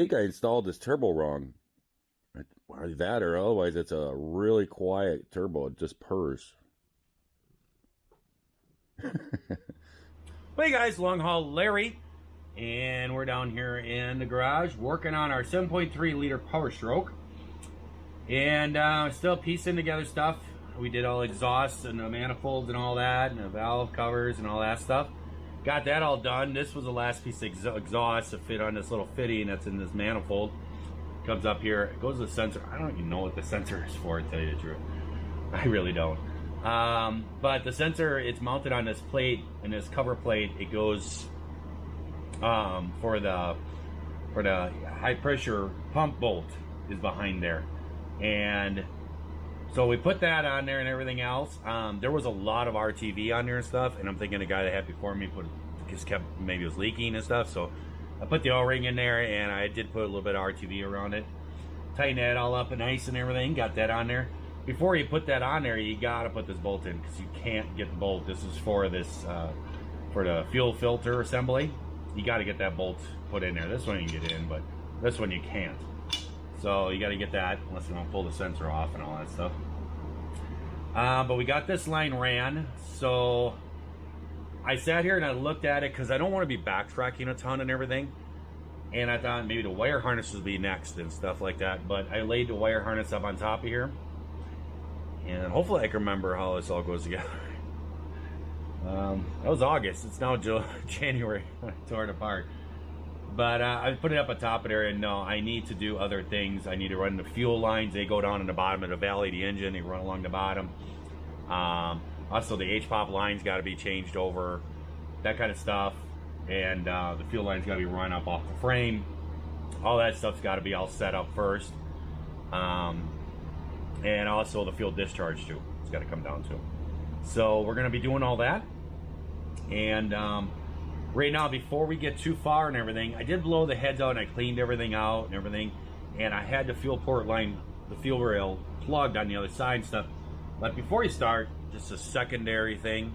think I installed this turbo wrong. Either that or otherwise it's a really quiet turbo. It just purrs. Hey guys, Long Haul Larry, and we're down here in the garage working on our 7.3 liter Power Stroke, and still piecing together stuff. We did all exhausts and the manifolds and all that, and the valve covers and all that stuff. Got that all done. This was the last piece of exhaust to fit on this little fitting that's in this manifold. Comes up here, it goes to the sensor. I don't even know what the sensor is for, to tell you the truth. I really don't. But the sensor, it's mounted on this plate, and this cover plate, it goes for the high pressure pump bolt is behind there. And so we put that on there and everything else. There was a lot of RTV on there and stuff, and I'm thinking the guy that had before me just kept, maybe it was leaking and stuff. So I put the O-ring in there, and I did put a little bit of RTV around it. Tighten that all up and nice and everything. Got that on there. Before you put that on there, you gotta put this bolt in because you can't get the bolt. This is for this for the fuel filter assembly. You got to get that bolt put in there. This one you can get in, but this one you can't. So you got to get that unless you don't pull the sensor off and all that stuff. But we got this line ran. So I sat here and I looked at it because I don't want to be backtracking a ton and everything. And I thought maybe the wire harness would be next and stuff like that. But I laid the wire harness up on top of here. And hopefully I can remember how this all goes together. That was August. It's now January. I tore it apart. But I put it up on top of there, and no, I need to do other things. I need to run the fuel lines. They go down in the bottom of the valley, the engine. They run along the bottom. Also, the H-pop line's got to be changed over. That kind of stuff. And the fuel line's got to be run up off the frame. All that stuff's got to be all set up first. And also the fuel discharge too. It's got to come down too. So we're going to be doing all that. And right now, before we get too far and everything, I did blow the heads out and I cleaned everything out and everything. And I had the fuel port line, the fuel rail plugged on the other side and stuff. But before you start, just a secondary thing,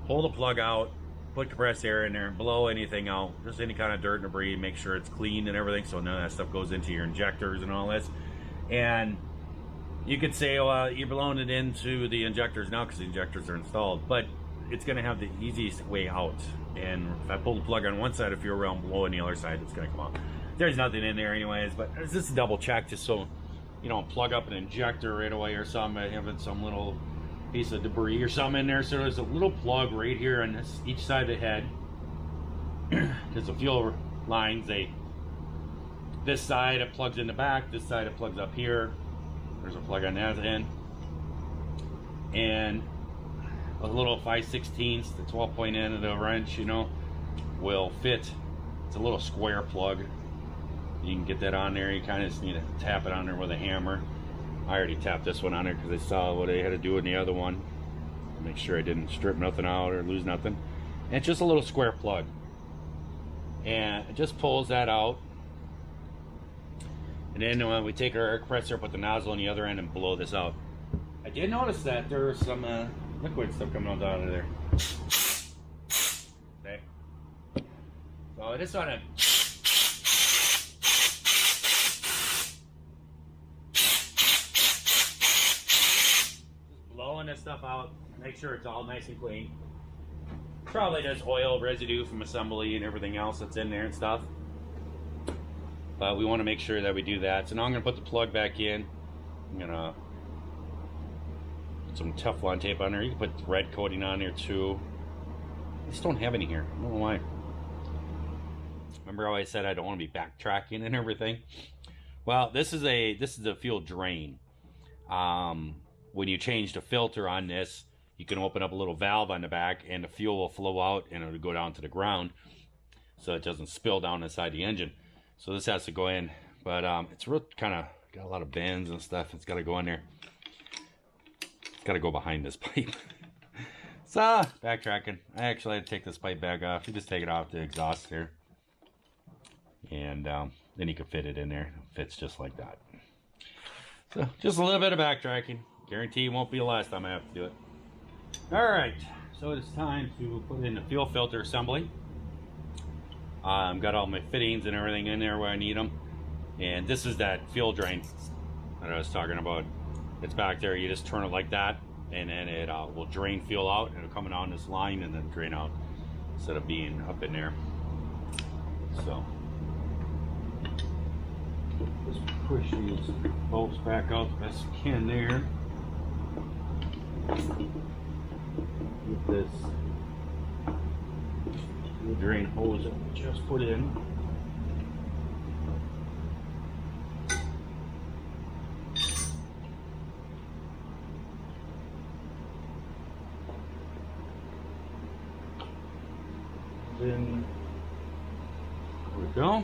pull the plug out, put compressed air in there and blow anything out. Just any kind of dirt and debris, make sure it's clean and everything so none of that stuff goes into your injectors and all this. And you could say, well, you're blowing it into the injectors now because the injectors are installed, but it's going to have the easiest way out. And if I pull the plug on one side of fuel rail and blow on the other side, it's going to come out. There's nothing in there anyways, but it's just a double check just so you don't plug up an injector right away or something, having some little piece of debris or something in there. So there's a little plug right here on each side of the head because the fuel lines, this side it plugs in the back, this side it plugs up here. There's a plug on that end, and a little 5/16, the 12-point end of the wrench, will fit. It's a little square plug. You can get that on there. You kind of just need to tap it on there with a hammer. I already tapped this one on there because I saw what I had to do in the other one. Make sure I didn't strip nothing out or lose nothing. And it's just a little square plug. And it just pulls that out. And then when we take our air compressor, put the nozzle on the other end and blow this out. I did notice that there was some liquid stuff coming out of there. Okay. So I just want to just blowing this stuff out. Make sure it's all nice and clean. Probably just oil residue from assembly and everything else that's in there and stuff. But we want to make sure that we do that. So now I'm going to put the plug back in. I'm going to put some Teflon tape on there. You can put red coating on there too. I just don't have any here. I don't know why. Remember how I said I don't want to be backtracking and everything? Well, this is a fuel drain. When you change the filter on this, you can open up a little valve on the back and the fuel will flow out and it'll go down to the ground so it doesn't spill down inside the engine. So this has to go in, but it's real kind of got a lot of bends and stuff. It's got to go in there. It's got to go behind this pipe. So backtracking. I actually had to take this pipe back off. You just take it off the exhaust here, and then you can fit it in there. It fits just like that. So just a little bit of backtracking. Guarantee it won't be the last time I have to do it. All right, so it's time to put in the fuel filter assembly. Got all my fittings and everything in there where I need them. And this is that fuel drain that I was talking about. It's back there. You just turn it like that, and then it will drain fuel out, and it'll come down this line and then drain out instead of being up in there. So just push these bolts back out the best you can there. Get this drain hose that we just put in. Then there we go.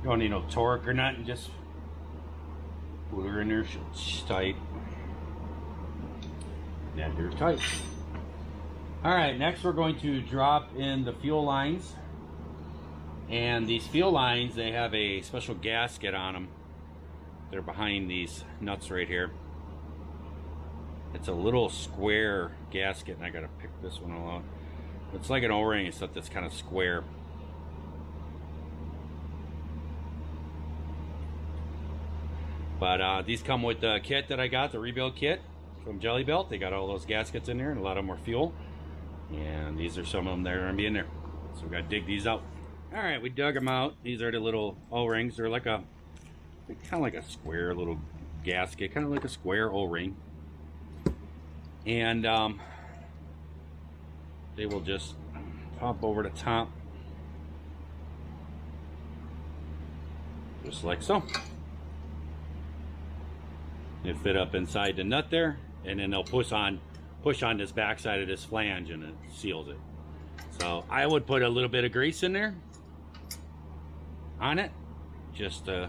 Don't need no torque or nothing, just put her in there, she's tight. And they're tight. Alright, next we're going to drop in the fuel lines. And these fuel lines, they have a special gasket on them. They're behind these nuts right here. It's a little square gasket, and I gotta pick this one out. It's like an O-ring, except that's kind of square. But these come with the kit that I got, the rebuild kit from Jelly Belt. They got all those gaskets in there, and a lot of them are fuel. And these are some of them that are gonna be in there. So we gotta dig these out. All right, we dug them out. These are the little O-rings. They're like a kind of like a square little gasket, kind of like a square O-ring. And they will just pop over the top, just like so. They fit up inside the nut there, and then they'll push on this back side of this flange, and it seals it. So I would put a little bit of grease in there on it, just to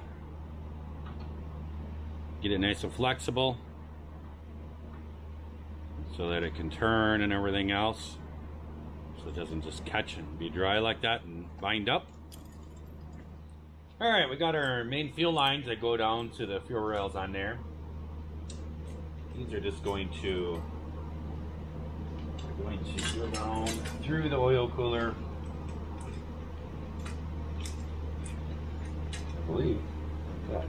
get it nice and flexible so that it can turn and everything else, so it doesn't just catch and be dry like that and bind up. All right, we got our main fuel lines that go down to the fuel rails on there. These are just going to go down through the oil cooler, I believe, like that.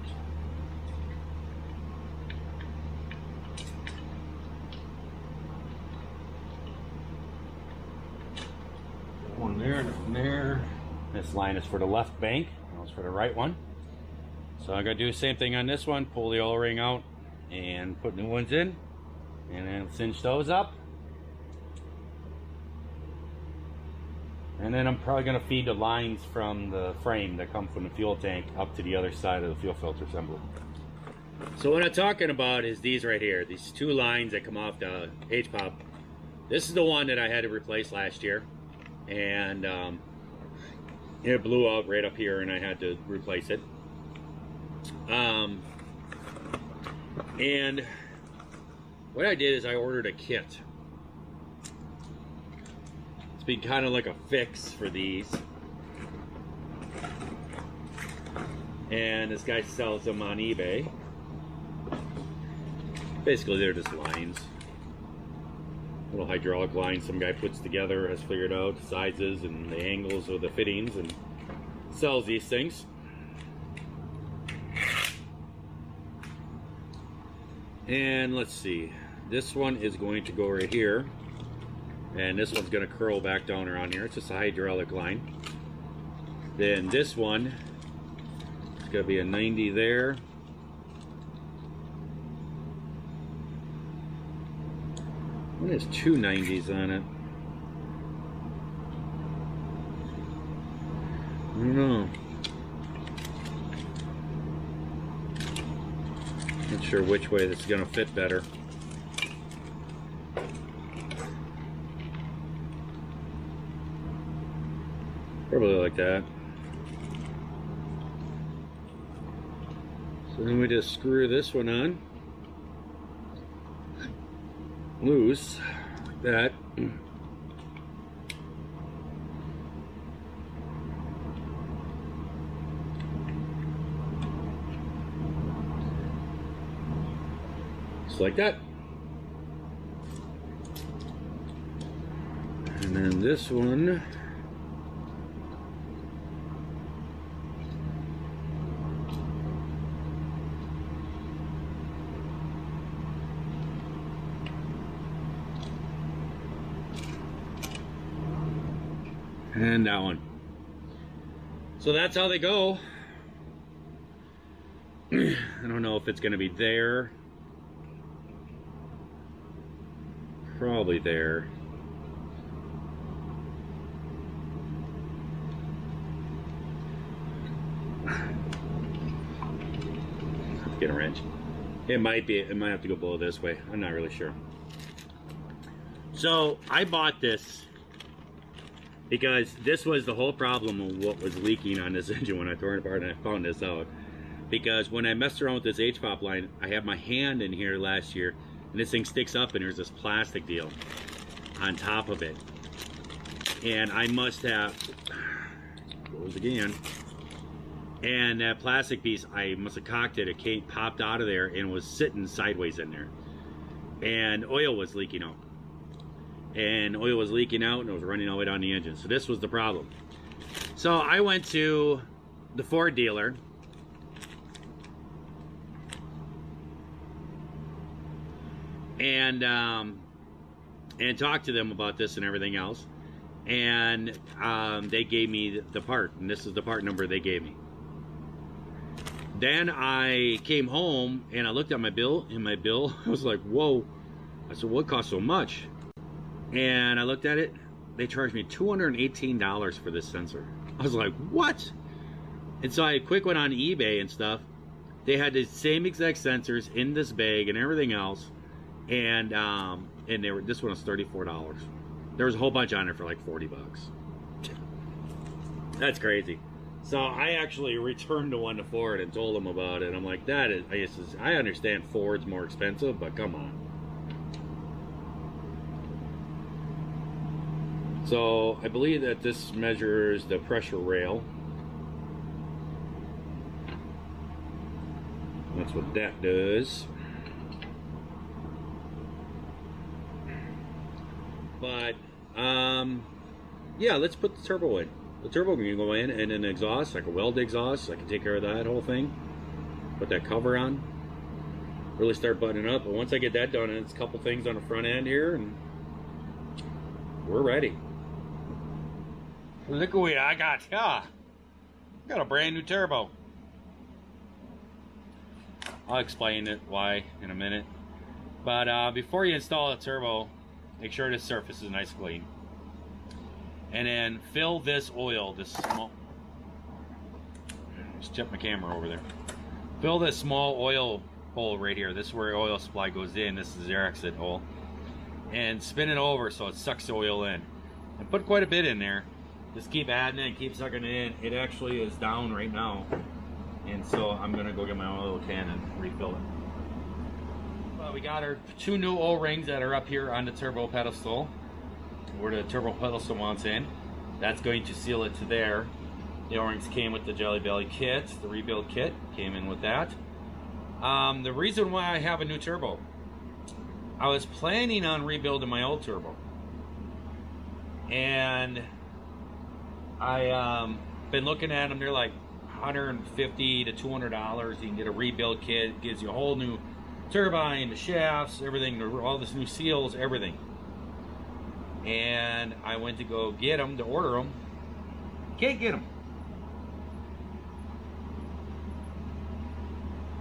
One there and one there. This line is for the left bank, that was for the right one. So I gotta do the same thing on this one, pull the O-ring out and put new ones in, and then cinch those up. And then I'm probably gonna feed the lines from the frame that come from the fuel tank up to the other side of the fuel filter assembly. So what I'm talking about is these right here, these two lines that come off the H-pop. This is the one that I had to replace last year, and it blew out right up here and I had to replace it. And what I did is I ordered a kit. It's been kind of like a fix for these. And this guy sells them on eBay. Basically, they're just lines. Little hydraulic lines some guy puts together, has figured out the sizes and the angles of the fittings, and sells these things. And let's see, this one is going to go right here, and this one's going to curl back down around here. It's just a hydraulic line. Then this one is going to be a 90 there. One has two 90s on it. I don't know. Not sure which way this is going to fit better. Probably like that. So then we just screw this one on. Loose, like that. Just like that. And then this one, and that one. So that's how they go. I don't know if it's going to be there. Probably there. Get a wrench. It might be. It might have to go below this way. I'm not really sure. So I bought this because this was the whole problem of what was leaking on this engine when I tore it apart, and I found this out. Because when I messed around with this H-pop line, I had my hand in here last year, and this thing sticks up, and there's this plastic deal on top of it. And I must have, goes again, and that plastic piece, I must have cocked it, it popped out of there and was sitting sideways in there. And oil was leaking out. And oil was leaking out, and it was running all the way down the engine. So this was the problem. So I went to the Ford dealer, and talked to them about this and everything else, and they gave me the part, and this is the part number they gave me. Then I came home and I looked at my bill, I was like, whoa. I said, what cost so much? And I looked at it, they charged me $218 for this sensor. I was like, what? And so I quick went on eBay and stuff. They had the same exact sensors in this bag and everything else. And they were, this one was $34. There was a whole bunch on there for like 40 bucks. That's crazy. So I actually returned the one to Ford and told them about it. I'm like, that is, I understand Ford's more expensive, but come on. So I believe that this measures the pressure rail. That's what that does. But yeah, let's put the turbo in. The turbo can go in, and an exhaust, like a weld exhaust. I can take care of that whole thing. Put that cover on. Really start buttoning up. But once I get that done, and it's a couple things on the front end here, and we're ready. Look what I got. Yeah, got a brand new turbo. I'll explain it why in a minute. But before you install a turbo, make sure this surface is nice and clean. And then fill this oil, this small, just tip my camera over there. Fill this small oil hole right here. This is where oil supply goes in. This is their exit hole. And spin it over so it sucks the oil in. And put quite a bit in there. Just keep adding it, keep sucking it in. It actually is down right now. And so I'm gonna go get my oil can and refill it. We got our two new O-rings that are up here on the turbo pedestal, where the turbo pedestal mounts in. That's going to seal it to there. The O-rings came with the Jelly Belly kit. The rebuild kit came in with that. The reason why I have a new turbo, I was planning on rebuilding my old turbo, and I been looking at them. They're like $150 to $200. You can get a rebuild kit. It gives you a whole new turbine, the shafts, everything, all this new seals, everything. And I went to go get them, to order them. Can't get them.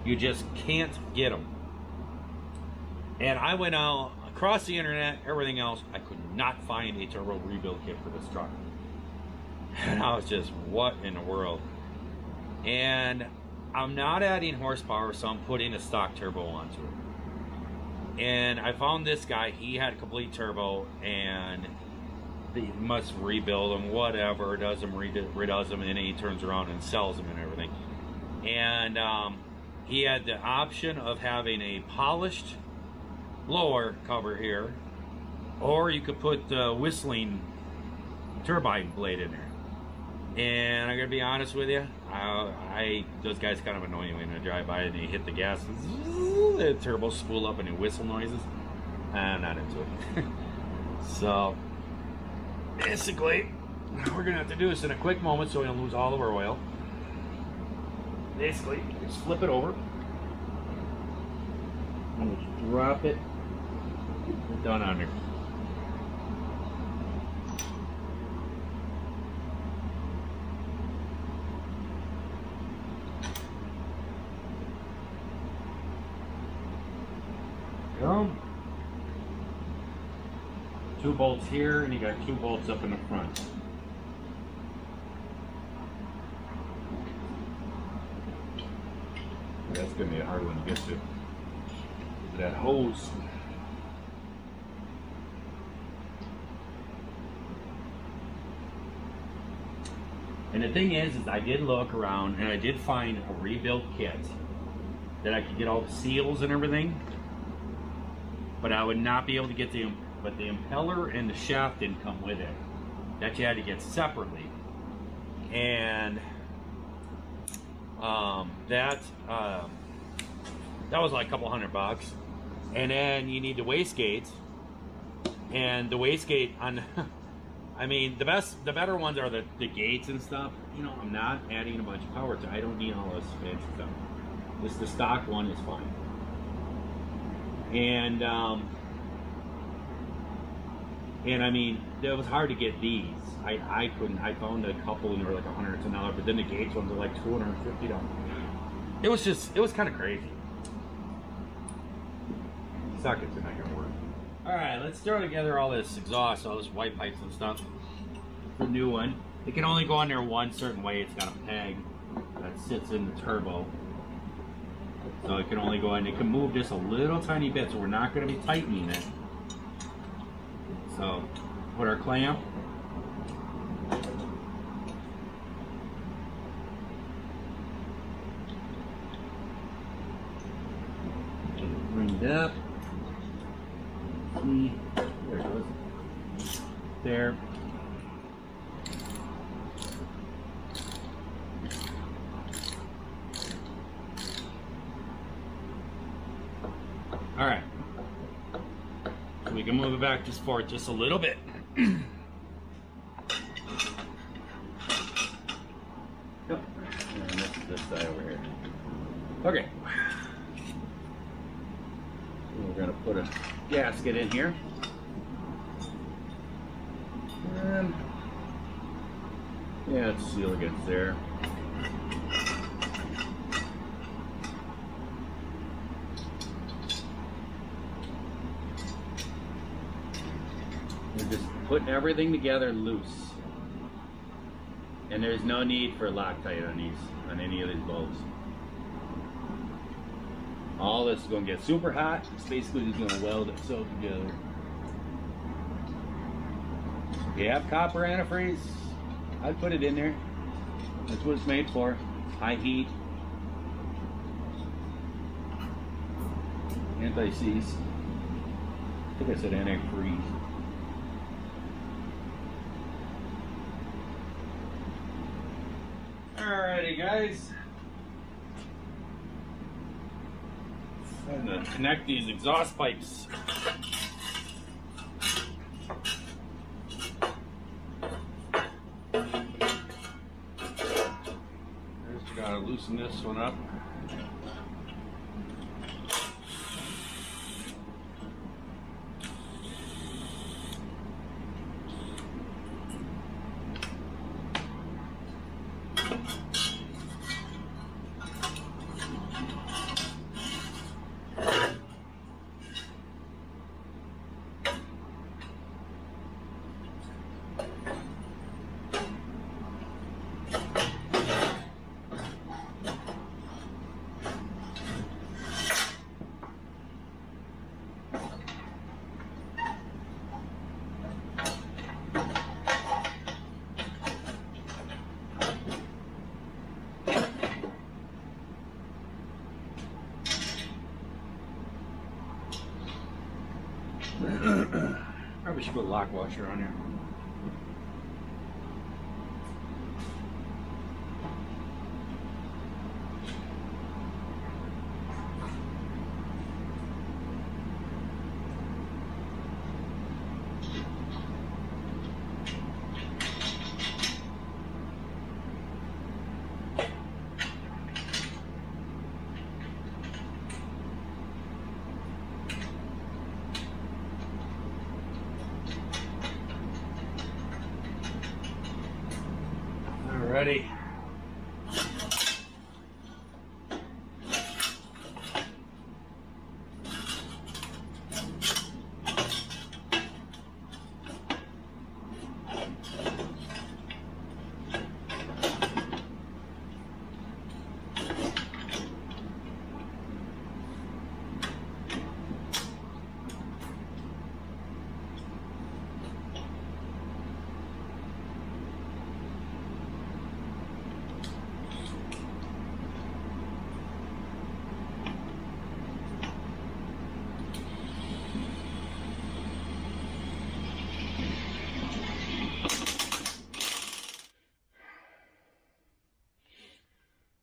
You just can't get them. And I went out across the internet, everything else. I could not find a turbo rebuild kit for this truck. And I was just, what in the world? And I'm not adding horsepower, so I'm putting a stock turbo onto it. And I found this guy, he had a complete turbo, and he must rebuild them, whatever, does them, redoes them, and then he turns around and sells them and everything. And he had the option of having a polished blower cover here, or you could put the whistling turbine blade in there. And I'm gonna be honest with you, those guys kind of annoy me when I drive by and they hit the gas and the turbo spool up and they whistle noises. I'm not into it. So basically, we're gonna have to do this in a quick moment so we don't lose all of our oil. Basically, just flip it over. And just drop it down under. Go. 2 bolts here, and you got 2 bolts up in the front. That's gonna be a hard one to get to. That hose. And the thing is I did look around and I did find a rebuilt kit that I could get all the seals and everything, but I would not be able to get the impeller and the shaft didn't come with it. That you had to get separately. And that was like a couple $100. And then you need the wastegate, and the wastegate on I mean, the better ones are the gates and stuff. You know, I'm not adding a bunch of power to it. I don't need all this fancy stuff. The stock one is fine. And I mean, it was hard to get these. I couldn't. I found a couple and they were like $110, but then the Gates ones were like $250. It was kind of crazy. Sockets are not gonna work. All right, let's throw together all this exhaust, all this white pipes and stuff. The new one. It can only go on there one certain way. It's got a peg that sits in the turbo. So it can only go in. It can move just a little tiny bit, so we're not going to be tightening it. So put our clamp. Bring it up. See, there it goes. There. All right. So we can move it back just forward just a little bit. Yep. And this side over here. Okay. So we're gonna put a gasket in here. And yeah, it's seal against there. We're just putting everything together loose. And there's no need for Loctite on any of these bolts. All this is going to get super hot. It's basically just going to weld itself together. If you have copper antifreeze, I'd put it in there. That's what it's made for. High heat. Anti-seize. I think I said antifreeze. Alrighty, guys. I'm going to connect these exhaust pipes. Just got to loosen this one up. Probably should put a lock washer on here. Ready.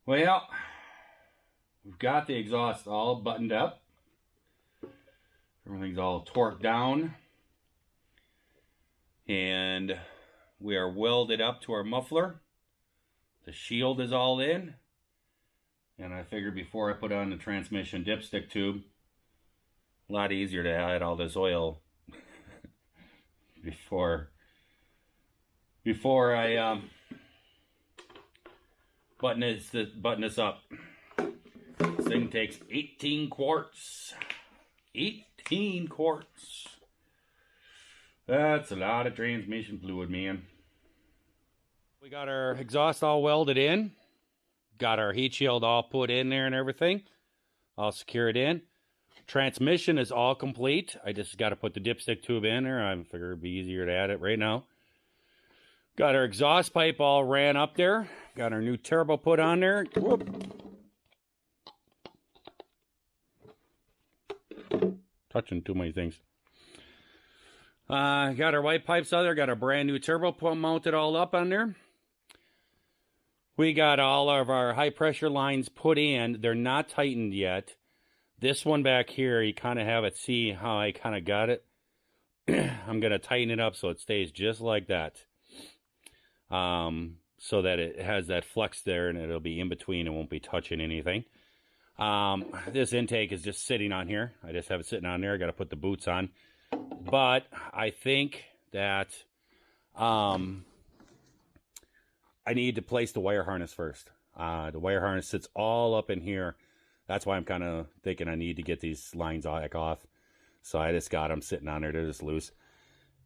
Well, we've got the exhaust all buttoned up. Everything's all torqued down. And we are welded up to our muffler. The shield is all in. And I figured before I put on the transmission dipstick tube, a lot easier to add all this oil before I button this up. This thing takes 18 quarts. 18 quarts. That's a lot of transmission fluid, man. We got our exhaust all welded in. Got our heat shield all put in there and everything. All secured in. Transmission is all complete. I just got to put the dipstick tube in there. I figured it'd be easier to add it right now. Got our exhaust pipe all ran up there. Got our new turbo put on there. Whoop. Touching too many things. Got our white pipes out there. Got our brand new turbo pump mounted all up on there. We got all of our high pressure lines put in. They're not tightened yet. This one back here, you kind of have it. See how I kind of got it? I'm going to tighten it up so it stays just like that. So that it has that flex there and it'll be in between. It won't be touching anything. This intake is just sitting on here. I just have it sitting on there. I got to put the boots on. But I think that I need to place the wire harness first. The wire harness sits all up in here. That's why I'm kind of thinking I need to get these lines back off. So I just got them sitting on there. They're just loose.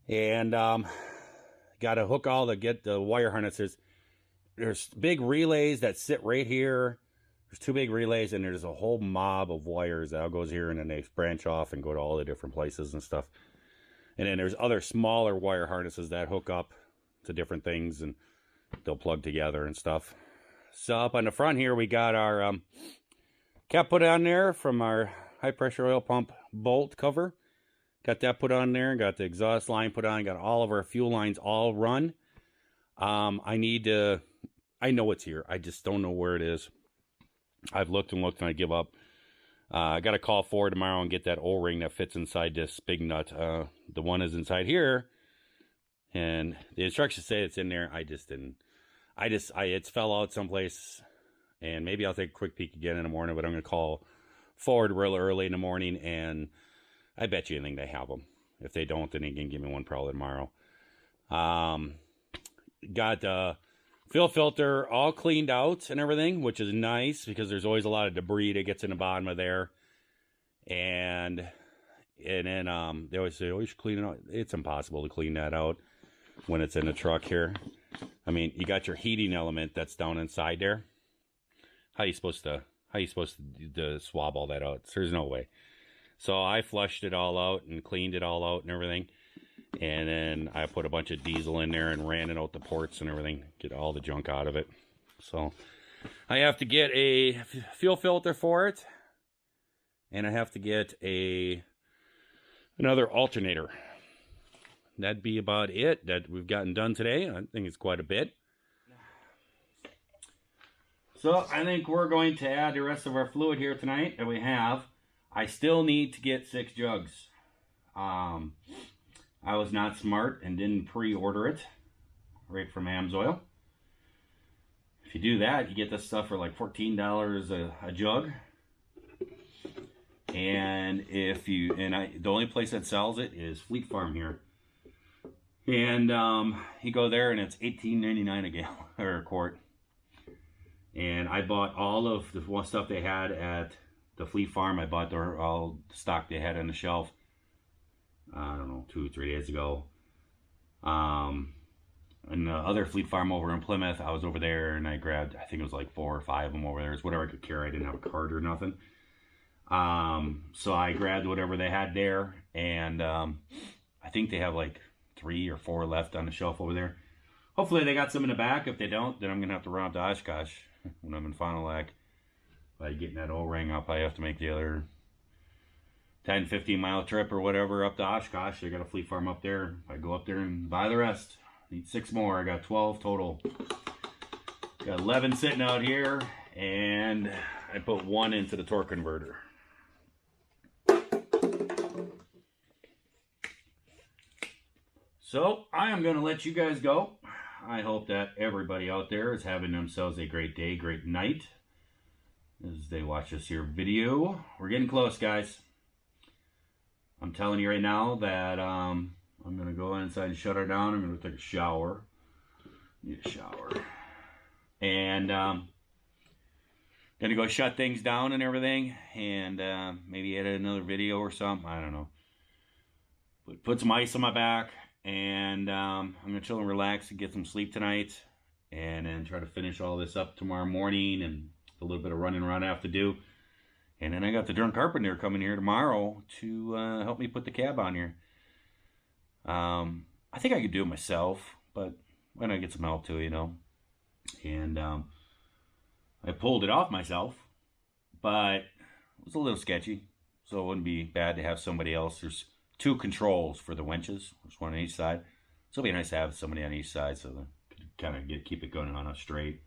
And got to hook get the wire harnesses. There's big relays that sit right here. There's two big relays, and there's a whole mob of wires that all goes here, and then they branch off and go to all the different places and stuff. And then there's other smaller wire harnesses that hook up to different things, and they'll plug together and stuff. So up on the front here, we got our cap put on there from our high pressure oil pump bolt cover. Got that put on there. Got the exhaust line put on. Got all of our fuel lines all run. I know it's here. I just don't know where it is. I've looked and looked and I give up. I got to call Ford tomorrow and get that O-ring that fits inside this big nut. The one is inside here. And the instructions say it's in there. I just didn't. It's fell out someplace. And maybe I'll take a quick peek again in the morning. But I'm going to call Ford real early in the morning. And I bet you anything they have them. If they don't, then they can give me one probably tomorrow. Got the fuel filter all cleaned out and everything, which is nice because there's always a lot of debris that gets in the bottom of there. And then they always say, oh, you should clean it out. It's impossible to clean that out when it's in the truck here. I mean, you got your heating element that's down inside there. How you supposed to swab all that out? There's no way. So I flushed it all out and cleaned it all out and everything. And then I put a bunch of diesel in there and ran it out the ports and everything. Get all the junk out of it. So I have to get a fuel filter for it. And I have to get another alternator. That'd be about it that we've gotten done today. I think it's quite a bit. So I think we're going to add the rest of our fluid here tonight that we have. I still need to get 6 jugs. I was not smart and didn't pre-order it right from AMSOIL. If you do that, you get this stuff for like $14 a jug. And the only place that sells it is Fleet Farm here. And you go there and it's $18.99 a gallon or a quart. And I bought all of the stuff they had at the Fleet Farm. I bought all the stock they had on the shelf. I don't know, 2 or 3 days ago. And the other Fleet Farm over in Plymouth, I was over there and I grabbed, I think it was like 4 or 5 of them over there. It's whatever I could carry. I didn't have a cart or nothing. So I grabbed whatever they had there, and I think they have like 3 or 4 left on the shelf over there. Hopefully they got some in the back. If they don't, then I'm gonna have to run up to Oshkosh when I'm in Fond du Lac. By getting that O-ring up, I have to make the other 10-15 mile trip or whatever up to Oshkosh. I got a Fleet Farm up there. I go up there and buy the rest. Need 6 more. I got 12 total. Got 11 sitting out here, and I put 1 into the torque converter. So I am going to let you guys go. I hope that everybody out there is having themselves a great day, great night as they watch this here video. We're getting close, guys. I'm telling you right now that I'm going to go inside and shut her down. I'm going to take a shower. Need a shower. And going to go shut things down and everything. And maybe edit another video or something. I don't know. But put some ice on my back. And I'm going to chill and relax and get some sleep tonight. And then try to finish all this up tomorrow morning. And a little bit of running around I have to do. And then I got the darn carpenter coming here tomorrow to help me put the cab on here. I think I could do it myself, but why not get some help too, you know? And I pulled it off myself, but it was a little sketchy, so it wouldn't be bad to have somebody else. There's 2 controls for the winches. There's 1 on each side. So it'll be nice to have somebody on each side so they can kind of keep it going on a straight.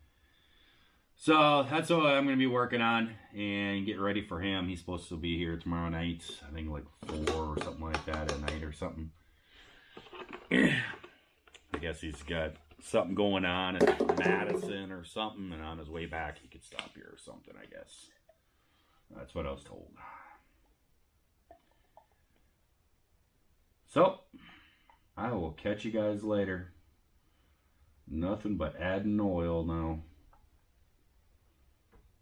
So that's what I'm going to be working on and getting ready for him. He's supposed to be here tomorrow night. I think like 4 or something like that at night or something. I guess he's got something going on in Madison or something, and on his way back he could stop here or something, I guess. That's what I was told. So, I will catch you guys later. Nothing but adding oil now.